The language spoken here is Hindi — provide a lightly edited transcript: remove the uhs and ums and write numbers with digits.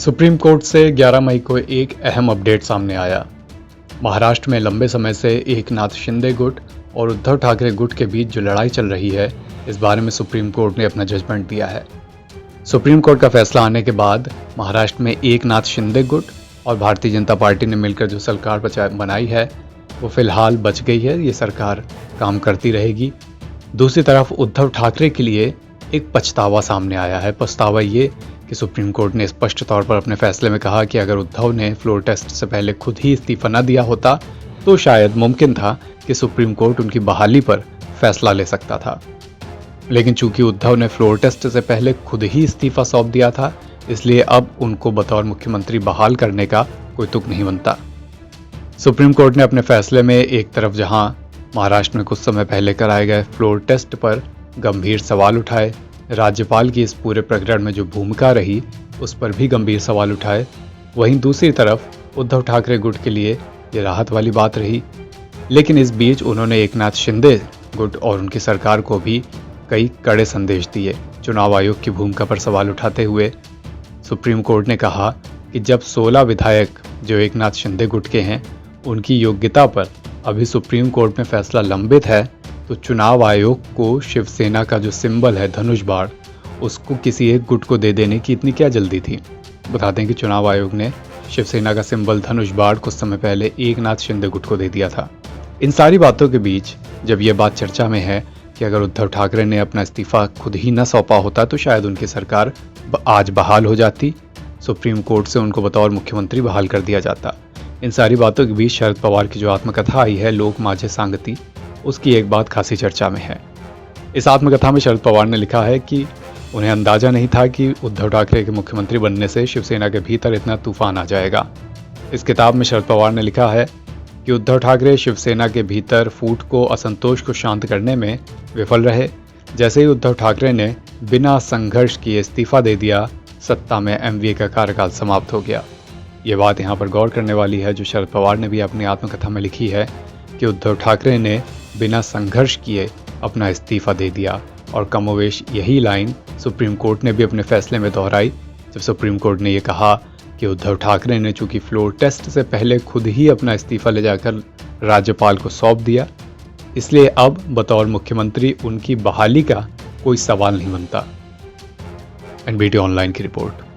सुप्रीम कोर्ट से 11 मई को एक अहम अपडेट सामने आया। महाराष्ट्र में लंबे समय से एकनाथ शिंदे गुट और उद्धव ठाकरे गुट के बीच जो लड़ाई चल रही है, इस बारे में सुप्रीम कोर्ट ने अपना जजमेंट दिया है। सुप्रीम कोर्ट का फैसला आने के बाद महाराष्ट्र में एकनाथ शिंदे गुट और भारतीय जनता पार्टी ने मिलकर जो सरकार बनाई है, वो फिलहाल बच गई है। ये सरकार काम करती रहेगी। दूसरी तरफ उद्धव ठाकरे के लिए एक पछतावा सामने आया है। पछतावा ये कि सुप्रीम कोर्ट ने स्पष्ट तौर पर अपने फैसले में कहा कि अगर उद्धव ने फ्लोर टेस्ट से पहले खुद ही इस्तीफा न दिया होता तो शायद मुमकिन था कि सुप्रीम कोर्ट उनकी बहाली पर फैसला ले सकता था। लेकिन चूंकि उद्धव ने फ्लोर टेस्ट से पहले खुद ही इस्तीफा सौंप दिया था, इसलिए अब उनको बतौर मुख्यमंत्री बहाल करने का कोई तुक नहीं बनता। सुप्रीम कोर्ट ने अपने फैसले में एक तरफ जहां महाराष्ट्र में कुछ समय पहले कराए गए फ्लोर टेस्ट पर गंभीर सवाल उठाए, राज्यपाल की इस पूरे प्रकरण में जो भूमिका रही उस पर भी गंभीर सवाल उठाए, वहीं दूसरी तरफ उद्धव ठाकरे गुट के लिए ये राहत वाली बात रही। लेकिन इस बीच उन्होंने एकनाथ शिंदे गुट और उनकी सरकार को भी कई कड़े संदेश दिए। चुनाव आयोग की भूमिका पर सवाल उठाते हुए सुप्रीम कोर्ट ने कहा कि जब 16 विधायक जो एकनाथ शिंदे गुट के हैं, उनकी योग्यता पर अभी सुप्रीम कोर्ट में फैसला लंबित है, तो चुनाव आयोग को शिवसेना का जो सिंबल है धनुष बाण, उसको किसी एक गुट को दे देने की इतनी क्या जल्दी थी। बता दें कि चुनाव आयोग ने शिवसेना का सिंबल धनुष बाण कुछ समय पहले एकनाथ शिंदे गुट को दे दिया था। इन सारी बातों के बीच जब यह बात चर्चा में है कि अगर उद्धव ठाकरे ने अपना इस्तीफा खुद ही न सौंपा होता तो शायद उनकी सरकार आज बहाल हो जाती, सुप्रीम कोर्ट से उनको बतौर मुख्यमंत्री बहाल कर दिया जाता। इन सारी बातों के बीच शरद पवार की जो आत्मकथा आई है, लोक माझे सांगती, उसकी एक बात खासी चर्चा में है। इस आत्मकथा में शरद पवार ने लिखा है कि उन्हें अंदाजा नहीं था कि उद्धव ठाकरे के मुख्यमंत्री बनने से शिवसेना के भीतर इतना तूफान आ जाएगा। इस किताब में शरद पवार ने लिखा है कि उद्धव ठाकरे शिवसेना के भीतर फूट को, असंतोष को शांत करने में विफल रहे। जैसे ही उद्धव ठाकरे ने बिना संघर्ष किए इस्तीफा दे दिया, सत्ता में एमवीए का कार्यकाल समाप्त हो गया। ये बात यहाँ पर गौर करने वाली है, जो शरद पवार ने भी अपनी आत्मकथा में लिखी है कि उद्धव ठाकरे ने बिना संघर्ष किए अपना इस्तीफा दे दिया। और कमोवेश यही लाइन सुप्रीम कोर्ट ने भी अपने फैसले में दोहराई, जब सुप्रीम कोर्ट ने यह कहा कि उद्धव ठाकरे ने चूंकि फ्लोर टेस्ट से पहले खुद ही अपना इस्तीफा ले जाकर राज्यपाल को सौंप दिया, इसलिए अब बतौर मुख्यमंत्री उनकी बहाली का कोई सवाल नहीं बनता। एनबीटी ऑनलाइन की रिपोर्ट।